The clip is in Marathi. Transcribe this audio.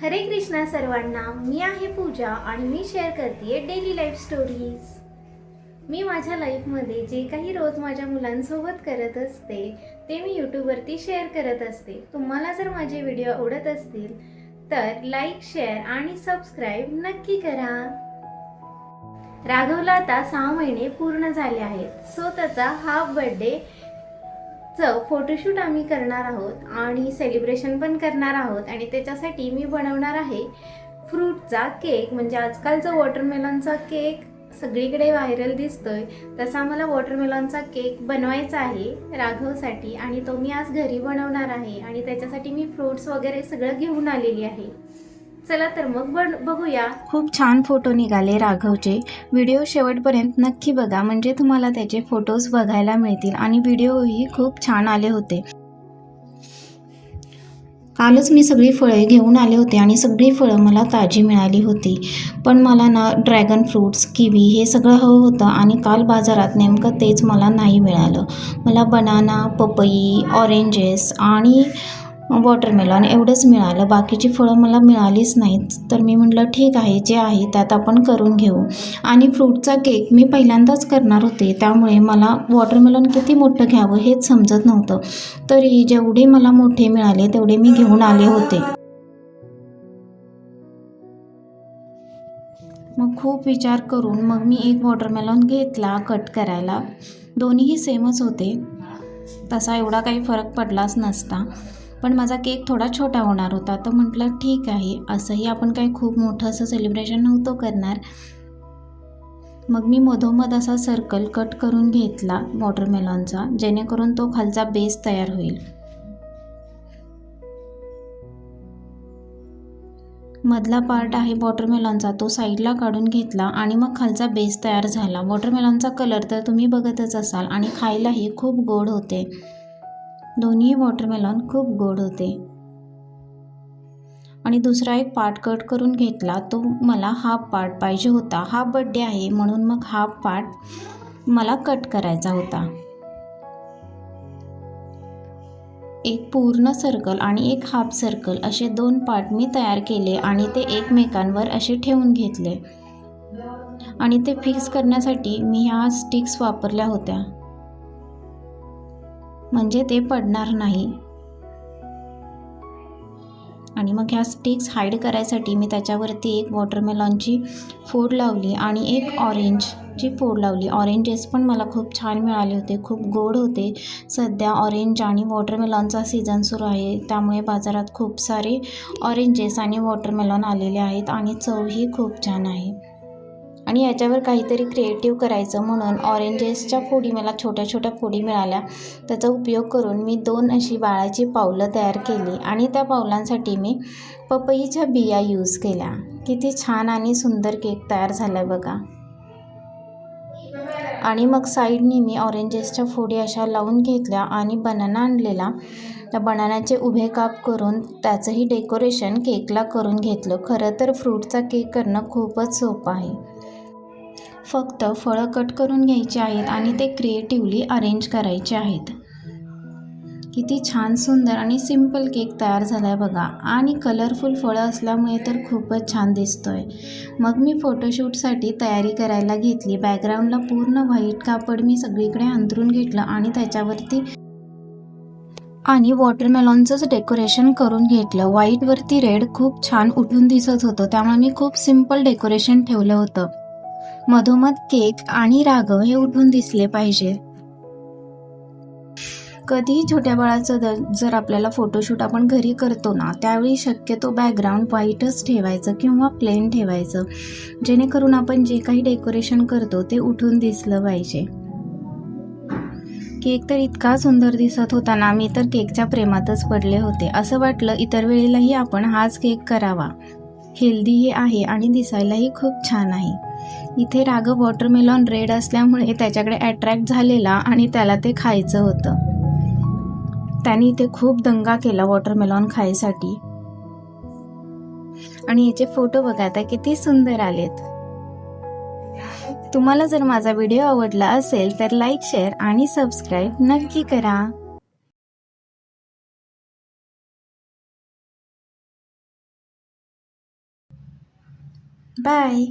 हरे कृष्णा सर्वांना, मी आहे पूजा आणि मी शेअर करते डेली लाईफ स्टोरीज। मी माझ्या लाईफमध्ये जे काही रोज माझ्या मुलांसोबत करत असते ते मी यूट्यूबवरती शेअर करत असते। तुम्हाला जर माझे व्हिडिओ आवडत असतील तर लाईक, शेअर आणि सबस्क्राईब नक्की करा। राघवला आता 6 महिने पूर्ण झाले आहेत, सो त्याचा हाफ बर्थडे फोटोशूट आम्ही करणार आहोत आणि सेलिब्रेशन पण करणार आहोत। आणि त्याच्यासाठी मी बनवणार आहे फ्रूटचा केक। म्हणजे आजकालचा वॉटरमेलनचा केक सगळीकडे व्हायरल दिसतोय, तसा मला वॉटरमेलनचा केक बनवायचा आहे राघवसाठी आणि तो मी आज घरी बनवणार आहे। आणि त्याच्यासाठी मी फ्रूट्स वगैरे सगळं घेऊन आलेली आहे। चला तर मग बघूया। खूप छान फोटो निघाले राघवचे। व्हिडिओ शेवटपर्यंत नक्की बघा, म्हणजे तुम्हाला त्याचे फोटोज बघायला मिळतील आणि व्हिडिओही खूप छान आले होते। कालच मी सगळी फळे घेऊन आले होते आणि सगळी फळं मला ताजी मिळाली होती, पण मला ना ड्रॅगन फ्रूट्स, किवी हे सगळं हवं होतं आणि काल बाजारात नेमकं तेच मला नाही मिळालं। मला बनाना, पपई, ऑरेंजेस आणि वॉटरमेलन एवढंच मिळालं, बाकीची फळं मला मिळालीच नाहीत। तर मी म्हटलं ठीक आहे, जे आहे त्यात आपण करून घेऊ। आणि फ्रूटचा केक मी पहिल्यांदाच करणार होते, त्यामुळे मला वॉटरमेलन किती मोठं घ्यावं हेच समजत नव्हतं। तरी जेवढे मला मोठे मिळाले तेवढे मी घेऊन आले होते। मग खूप विचार करून मग मी एक वॉटरमेलन घेतला कट करायला। दोन्हीही सेमच होते, तसा एवढा काही फरक पडलाच नसता, पण माझा केक थोडा छोटा होणार होता। तर म्हटलं ठीक आहे, असंही आपण काही खूप मोठं असं सेलिब्रेशन नव्हतं करणार। मग मी मधोमध असा सर्कल कट करून घेतला वॉटरमेलनचा, जेणेकरून तो खालचा बेस तयार होईल। मधला पार्ट आहे वॉटरमेलनचा, तो साईडला काढून घेतला आणि मग खालचा बेस तयार झाला। वॉटरमेलनचा कलर तर तुम्ही बघतच असाल आणि खायलाही खूप गोड होते। दोन्ही वॉटरमेलन खूप गोड होते। आणि दुसरा एक पार्ट कट करून घेतला, तो मला हाफ पार्ट पाहिजे होता। हाफ बर्थडे आहे म्हणून मग हाफ पार्ट मला कट करायचा होता। एक पूर्ण सर्कल आणि एक हाफ सर्कल असे 2 पार्ट मी तयार केले आणि ते एकमेकांवर असे ठेवून घेतले। आणि ते फिक्स करण्यासाठी मी ह्या स्टिक्स वापरल्या होत्या, म्हणजे ते पडणार नाही। आणि मग ह्या स्टिक्स हाईड करायसाठी मी त्याच्यावरती एक वॉटरमेलनची फोड लावली आणि एक ऑरेंजची फोड लावली। ऑरेंजेस पण मला खूप छान मिळाले होते, खूप गोड होते। सध्या ऑरेंज आणि वॉटरमेलनचा सीझन सुरू आहे, त्यामुळे बाजारात खूप सारे ऑरेंजेस आणि वॉटरमेलन आलेले आहेत आणि चवही खूप छान आहे। आणि याच्यावर काहीतरी क्रिएटिव्ह करायचं म्हणून ऑरेंजेसच्या फोडी मला छोट्या छोट्या फोडी मिळाल्या, त्याचा उपयोग करून मी 2 अशी बाळाची पावलं तयार केली आणि त्या पावलांसाठी मी पपईच्या बिया यूज केल्या। किती छान आणि सुंदर केक तयार झाला बघा। आणि मग साईडनी मी ऑरेंजेसच्या फोडी अशा लावून घेतल्या आणि बनाना आणलेला, त्या बनानाचे उभे काप करून त्याचंही डेकोरेशन केकला करून घेतलं। खरं तर फ्रूटचा केक करणं खूपच सोपं आहे, फक्त फळं कट करून घ्यायची आहेत आणि ते क्रिएटिव्हली अरेंज करायचे आहेत। किती छान सुंदर आणि सिंपल केक तयार झाला आहे बघा। आणि कलरफुल फळं असल्यामुळे तर खूपच छान दिसतोय। मग मी फोटोशूटसाठी तयारी करायला घेतली। बॅकग्राऊंडला पूर्ण व्हाईट कापड मी सगळीकडे अंथरून घेतलं आणि त्याच्यावरती आणि वॉटरमेलनचंच डेकोरेशन करून घेतलं। व्हाईटवरती रेड खूप छान उठून दिसत होतं, त्यामुळे मी खूप सिंपल डेकोरेशन ठेवलं होतं। मधोमध केक आणि राघव हे उठून दिसले पाहिजे। कधीही छोट्या बाळाचं जर आपल्याला फोटोशूट आपण घरी करतो ना, त्यावेळी शक्यतो बॅकग्राऊंड व्हाईटच ठेवायचं किंवा प्लेन ठेवायचं, जेणेकरून आपण जे काही डेकोरेशन करतो ते उठून दिसलं पाहिजे। केक तर इतका सुंदर दिसत होता ना, मी तर केकच्या प्रेमातच पडले होते। असं वाटलं इतर वेळेलाही आपण हाच केक करावा। हेल्दीही आहे आणि दिसायलाही खूप छान आहे। इथे राघव वॉटरमेलन रेड असल्यामुळे त्याच्याकडे अट्रॅक्ट झालेला आणि त्याला ते खायचं होतं। त्याने इथे खूप दंगा केला वॉटरमेलन खायसाठी। आणि याचे फोटो बघा आता किती सुंदर आलेत। तुम्हाला जर माझा व्हिडिओ आवडला असेल तर लाईक, शेअर आणि सबस्क्राईब नक्की करा। बाय.